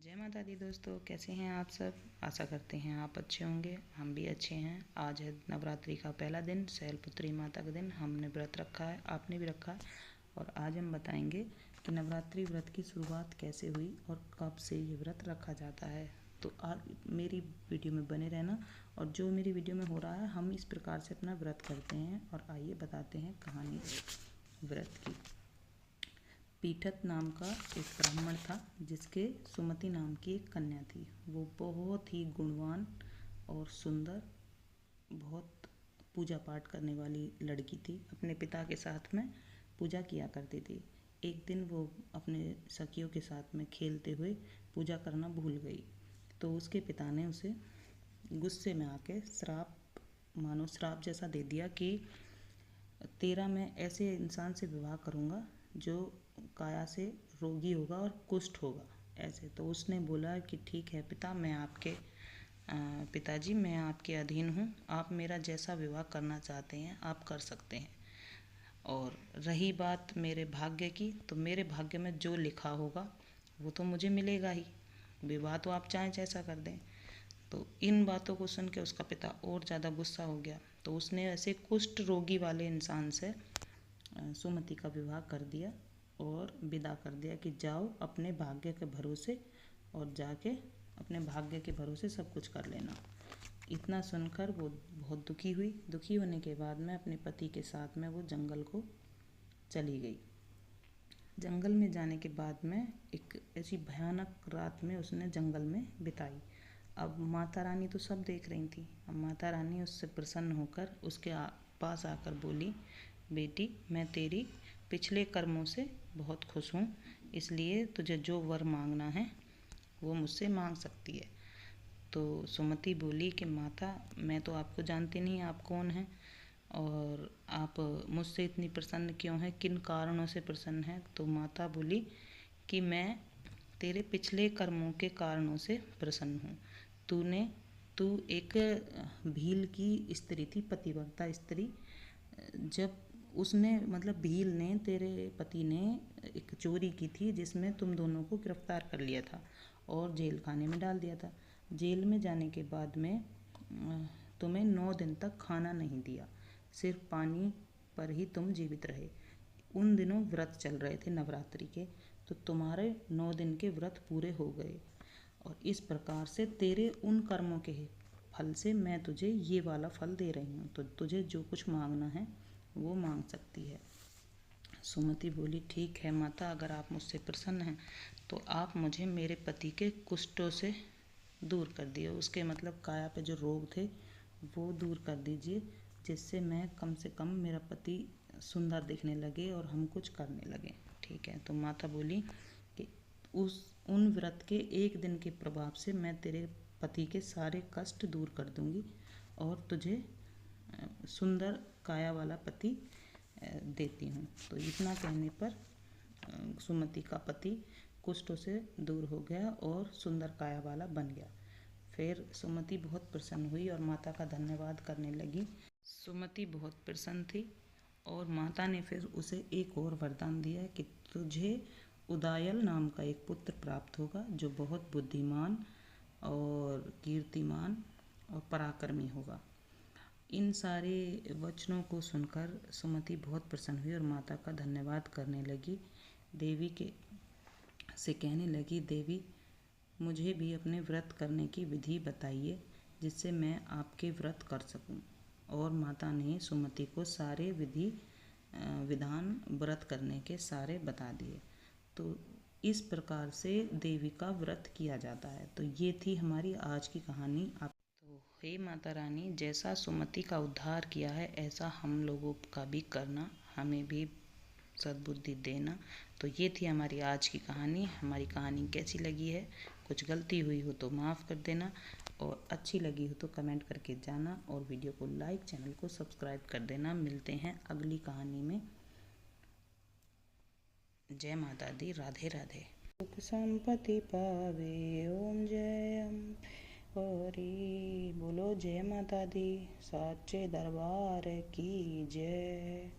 जय माता दी दोस्तों, कैसे हैं आप सब। आशा करते हैं आप अच्छे होंगे। हम भी अच्छे हैं। आज है नवरात्रि का पहला दिन, शैलपुत्री माता का दिन। हमने व्रत रखा है, आपने भी रखा है। और आज हम बताएंगे कि नवरात्रि व्रत की शुरुआत कैसे हुई और कब से ये व्रत रखा जाता है। तो आज मेरी वीडियो में बने रहना। और जो मेरी वीडियो में हो रहा है, हम इस प्रकार से अपना व्रत करते हैं। और आइए बताते हैं कहानी व्रत की। पीठत नाम का एक ब्राह्मण था, जिसके सुमति नाम की एक कन्या थी। वो बहुत ही गुणवान और सुंदर, बहुत पूजा पाठ करने वाली लड़की थी। अपने पिता के साथ में पूजा किया करती थी। एक दिन वो अपने सखियों के साथ में खेलते हुए पूजा करना भूल गई। तो उसके पिता ने उसे गुस्से में आके श्राप, मानो श्राप जैसा दे दिया कि तेरा मैं ऐसे इंसान से विवाह करूँगा जो काया से रोगी होगा और कुष्ठ होगा। ऐसे तो उसने बोला कि ठीक है पिता, मैं आपके पिताजी, मैं आपके अधीन हूँ। आप मेरा जैसा विवाह करना चाहते हैं आप कर सकते हैं। और रही बात मेरे भाग्य की, तो मेरे भाग्य में जो लिखा होगा वो तो मुझे मिलेगा ही। विवाह तो आप चाहें जैसा कर दें। तो इन बातों को सुन के उसका पिता और ज़्यादा गुस्सा हो गया। तो उसने ऐसे कुष्ठ रोगी वाले इंसान से सुमति का विवाह कर दिया और विदा कर दिया कि जाओ अपने भाग्य के भरोसे, और जाके अपने भाग्य के भरोसे सब कुछ कर लेना। इतना सुनकर वो बहुत दुखी हुई। दुखी होने के बाद में अपने पति के साथ में वो जंगल को चली गई। जंगल में जाने के बाद में एक ऐसी भयानक रात में उसने जंगल में बिताई। अब माता रानी तो सब देख रही थी। अब माता रानी उससे प्रसन्न होकर उसके पास आकर बोली, बेटी, मैं तेरी पिछले कर्मों से बहुत खुश हूँ, इसलिए तुझे जो वर मांगना है वो मुझसे मांग सकती है। तो सुमति बोली कि माता, मैं तो आपको जानती नहीं, आप कौन हैं और आप मुझसे इतनी प्रसन्न क्यों हैं, किन कारणों से प्रसन्न हैं। तो माता बोली कि मैं तेरे पिछले कर्मों के कारणों से प्रसन्न हूँ। तू एक भील की स्त्री थी, पतिव्रता स्त्री। जब उसने मतलब भील ने, तेरे पति ने एक चोरी की थी जिसमें तुम दोनों को गिरफ्तार कर लिया था और जेल खाने में डाल दिया था। जेल में जाने के बाद में तुम्हें 9 दिन तक खाना नहीं दिया, सिर्फ पानी पर ही तुम जीवित रहे। उन दिनों व्रत चल रहे थे नवरात्रि के, तो तुम्हारे 9 दिन के व्रत पूरे हो गए। और इस प्रकार से तेरे उन कर्मों के फल से मैं तुझे ये वाला फल दे रही हूँ। तो तुझे जो कुछ मांगना है वो मांग सकती है। सुमति बोली, ठीक है माता, अगर आप मुझसे प्रसन्न हैं तो आप मुझे मेरे पति के कुष्ठों से दूर कर दिए। उसके मतलब काया पे जो रोग थे वो दूर कर दीजिए, जिससे मैं कम से कम मेरा पति सुंदर दिखने लगे और हम कुछ करने लगे। ठीक है। तो माता बोली कि उन व्रत के एक दिन के प्रभाव से मैं तेरे पति के सारे कष्ट दूर कर दूंगी और तुझे सुंदर काया वाला पति देती हूँ। तो इतना कहने पर सुमति का पति कुष्ठों से दूर हो गया और सुंदर काया वाला बन गया। फिर सुमति बहुत प्रसन्न हुई और माता का धन्यवाद करने लगी। सुमति बहुत प्रसन्न थी और माता ने फिर उसे एक और वरदान दिया कि तुझे उदायल नाम का एक पुत्र प्राप्त होगा, जो बहुत बुद्धिमान और कीर्तिमान और पराक्रमी होगा। इन सारे वचनों को सुनकर सुमति बहुत प्रसन्न हुई और माता का धन्यवाद करने लगी। देवी के से कहने लगी, देवी, मुझे भी अपने व्रत करने की विधि बताइए जिससे मैं आपके व्रत कर सकूं। और माता ने सुमति को सारे विधान व्रत करने के सारे बता दिए। तो इस प्रकार से देवी का व्रत किया जाता है। तो ये थी हमारी आज की कहानी। आप तो हे माता रानी, जैसा सुमति का उद्धार किया है ऐसा हम लोगों का भी करना, हमें भी सद्बुद्धि देना। तो ये थी हमारी आज की कहानी। हमारी कहानी कैसी लगी है, कुछ गलती हुई हो तो माफ़ कर देना, और अच्छी लगी हो तो कमेंट करके जाना, और वीडियो को लाइक, चैनल को सब्सक्राइब कर देना। मिलते हैं अगली कहानी में। जय माता दी। राधे राधे। सुख संपत्ति पावे, ओम जय हरि बोलो। जय माता दी, साचे दरबार की जय।